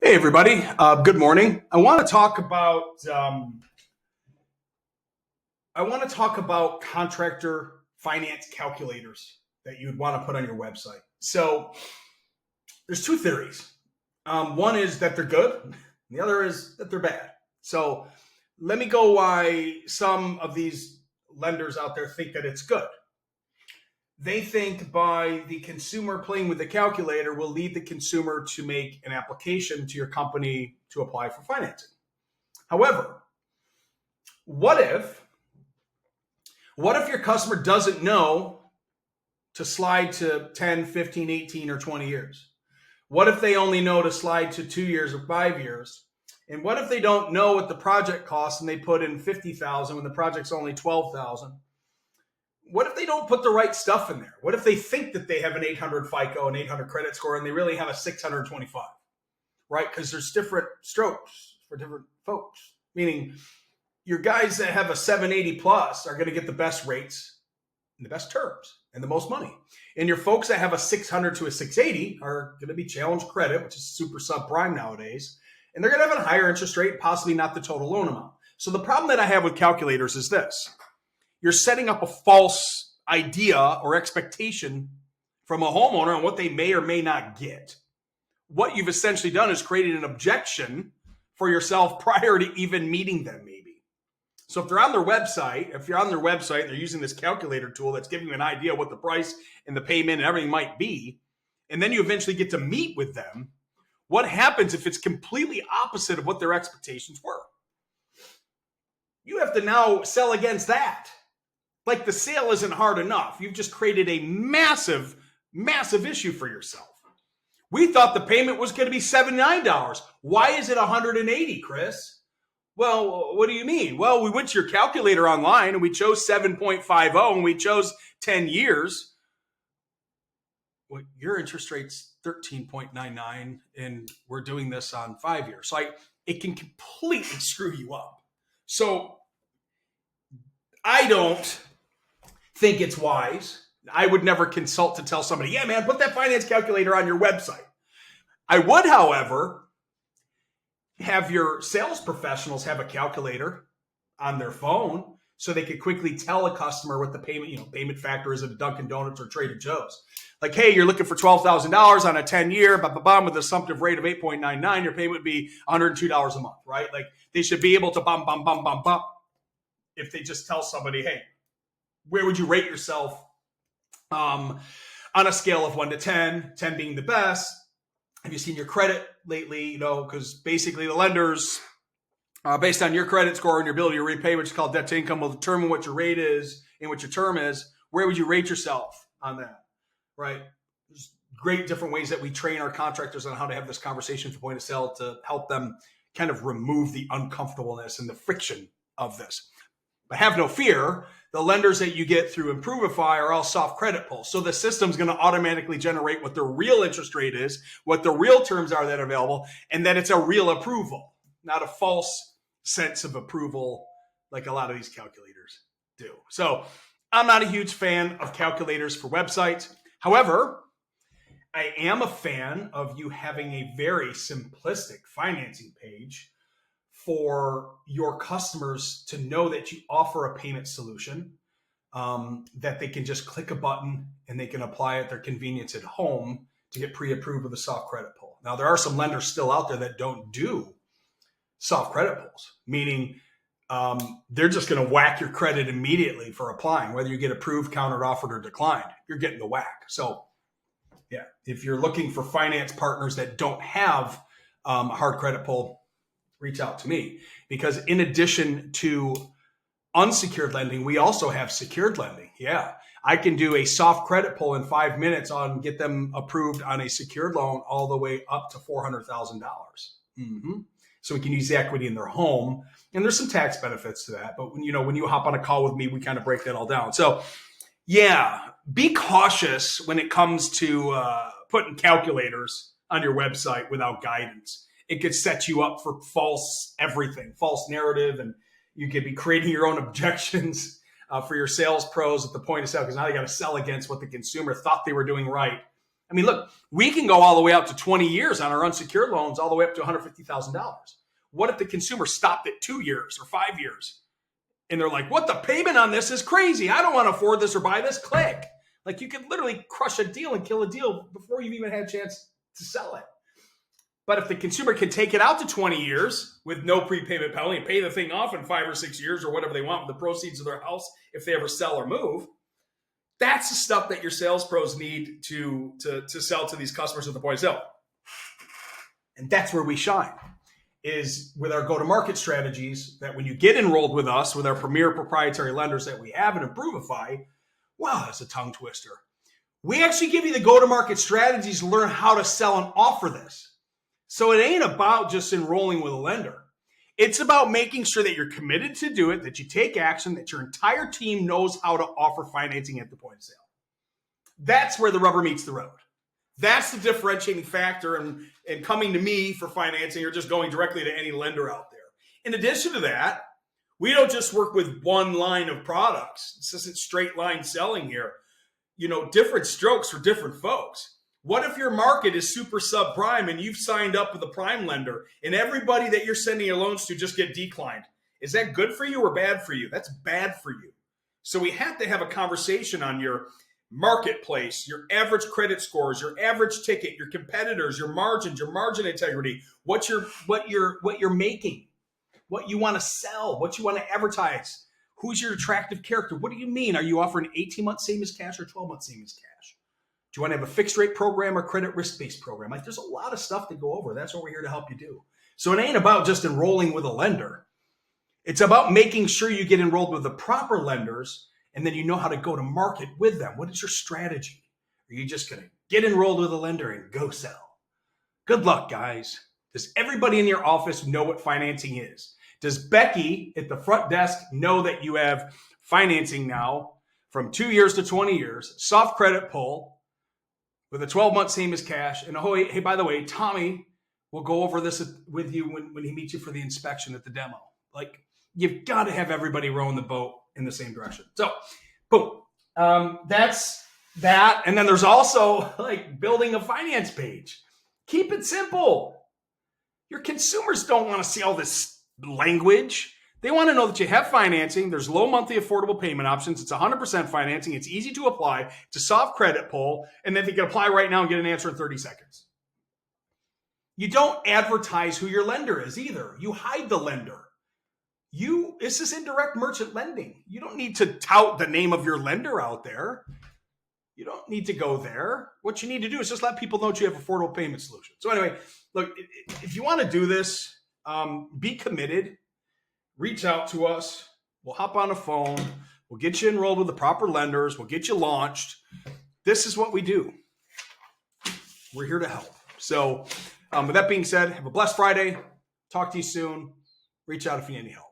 Hey everybody, good morning. I want to talk about contractor finance calculators that you'd want to put on your website. So there's two theories. One is that they're good, and the other is that they're bad. So let me go why some of these lenders out there think that it's good. They think by the consumer playing with the calculator will lead the consumer to make an application to your company to apply for financing. However, what if your customer doesn't know to slide to 10, 15, 18, or 20 years? What if they only know to slide to 2 years or 5 years? And what if they don't know what the project costs and they put in $50,000 when the project's only $12,000? What if they don't put the right stuff in there? What if they think that they have an 800 FICO, an 800 credit score, and they really have a 625, right? Because there's different strokes for different folks. Meaning your guys that have a 780 plus are going to get the best rates and the best terms and the most money. And your folks that have a 600 to a 680 are going to be challenged credit, which is super subprime nowadays. And they're going to have a higher interest rate, possibly not the total loan amount. So the problem that I have with calculators is this. You're setting up a false idea or expectation from a homeowner on what they may or may not get. What you've essentially done is created an objection for yourself prior to even meeting them, maybe. So if you're on their website and they're using this calculator tool that's giving you an idea of what the price and the payment and everything might be, and then you eventually get to meet with them, what happens if it's completely opposite of what their expectations were? You have to now sell against that. Like the sale isn't hard enough. You've just created a massive, massive issue for yourself. We thought the payment was going to be $79. Why is it $180, Chris? Well, what do you mean? Well, we went to your calculator online and we chose 7.50 and we chose 10 years. Well, your interest rate's 13.99 and we're doing this on 5 years. So it can completely screw you up. So I don't think it's wise. I would never consult to tell somebody, yeah, man, put that finance calculator on your website. I would, however, have your sales professionals have a calculator on their phone so they could quickly tell a customer what the payment factor is at a Dunkin' Donuts or Trader Joe's. Like, hey, you're looking for $12,000 on a 10-year, with an assumptive rate of 8.99, your payment would be $102 a month, right? Like, they should be able to bump. If they just tell somebody, hey, where would you rate yourself on a scale of 1 to 10, 10 being the best? Have you seen your credit lately? Because basically the lenders, based on your credit score and your ability to repay, which is called debt to income, will determine what your rate is and what your term is. Where would you rate yourself on that, right? There's great different ways that we train our contractors on how to have this conversation for point of sale to help them kind of remove the uncomfortableness and the friction of this. But have no fear, the lenders that you get through Improvify are all soft credit pulls. So the system's going to automatically generate what the real interest rate is, what the real terms are that are available, and that it's a real approval, not a false sense of approval like a lot of these calculators do. So I'm not a huge fan of calculators for websites. However, I am a fan of you having a very simplistic financing page for your customers to know that you offer a payment solution, that they can just click a button and they can apply at their convenience at home to get pre-approved with a soft credit pull. Now, there are some lenders still out there that don't do soft credit pulls, meaning they're just going to whack your credit immediately for applying, whether you get approved, countered, offered, or declined. You're getting the whack. So, yeah, if you're looking for finance partners that don't have a hard credit pull, reach out to me, because in addition to unsecured lending, we also have secured lending. Yeah, I can do a soft credit pull in 5 minutes on get them approved on a secured loan all the way up to $400,000. So we can use the equity in their home, and there's some tax benefits to that. But when you hop on a call with me, we kind of break that all down. So yeah, be cautious when it comes to putting calculators on your website without guidance. It could set you up for false narrative, and you could be creating your own objections for your sales pros at the point of sale, because now they got to sell against what the consumer thought they were doing right I mean, look, we can go all the way out to 20 years on our unsecured loans, all the way up to $150,000. What if the consumer stopped at 2 years or 5 years? And they're like, what, the payment on this is crazy. I don't want to afford this or buy this. Click. Like, you could literally crush a deal and kill a deal before you've even had a chance to sell it. But if the consumer can take it out to 20 years with no prepayment penalty and pay the thing off in 5 or 6 years or whatever they want with the proceeds of their house if they ever sell or move, that's the stuff that your sales pros need to sell to these customers at the point of sale. And that's where we shine, is with our go-to-market strategies, that when you get enrolled with us, with our premier proprietary lenders that we have and Improvify, wow, that's a tongue twister. We actually give you the go-to-market strategies to learn how to sell and offer this. So it ain't about just enrolling with a lender. It's about making sure that you're committed to do it, that you take action, that your entire team knows how to offer financing at the point of sale. That's where the rubber meets the road. That's the differentiating factor in coming to me for financing or just going directly to any lender out there. In addition to that, we don't just work with one line of products. This isn't straight line selling here. Different strokes for different folks. What if your market is super subprime and you've signed up with a prime lender and everybody that you're sending your loans to just get declined? Is that good for you or bad for you? That's bad for you. So we have to have a conversation on your marketplace, your average credit scores, your average ticket, your competitors, your margins, your margin integrity, what you're making, what you want to sell, what you want to advertise, who's your attractive character. What do you mean? Are you offering 18-month same as cash or 12-month same as cash? Do you want to have a fixed rate program or credit risk-based program? Like, there's a lot of stuff to go over. That's what we're here to help you do. So it ain't about just enrolling with a lender. It's about making sure you get enrolled with the proper lenders, and then you know how to go to market with them. What is your strategy? Are you just going to get enrolled with a lender and go sell? Good luck, guys. Does everybody in your office know what financing is? Does Becky at the front desk know that you have financing now from 2 years to 20 years, soft credit pull, with a 12-month same as cash? And oh, hey, by the way, Tommy will go over this with you when he meets you for the inspection at the demo. Like, you've got to have everybody rowing the boat in the same direction. So, boom. That's that. And then there's also like building a finance page. Keep it simple. Your consumers don't want to see all this language. They want to know that you have financing. There's low monthly affordable payment options. It's 100% financing. It's easy to apply. It's a soft credit pull. And then they can apply right now and get an answer in 30 seconds. You don't advertise who your lender is either. You hide the lender. This is indirect merchant lending. You don't need to tout the name of your lender out there. You don't need to go there. What you need to do is just let people know that you have affordable payment solutions. So anyway, look, if you want to do this, be committed. Reach out to us. We'll hop on the phone. We'll get you enrolled with the proper lenders. We'll get you launched. This is what we do. We're here to help. So with that being said, have a blessed Friday. Talk to you soon. Reach out if you need any help.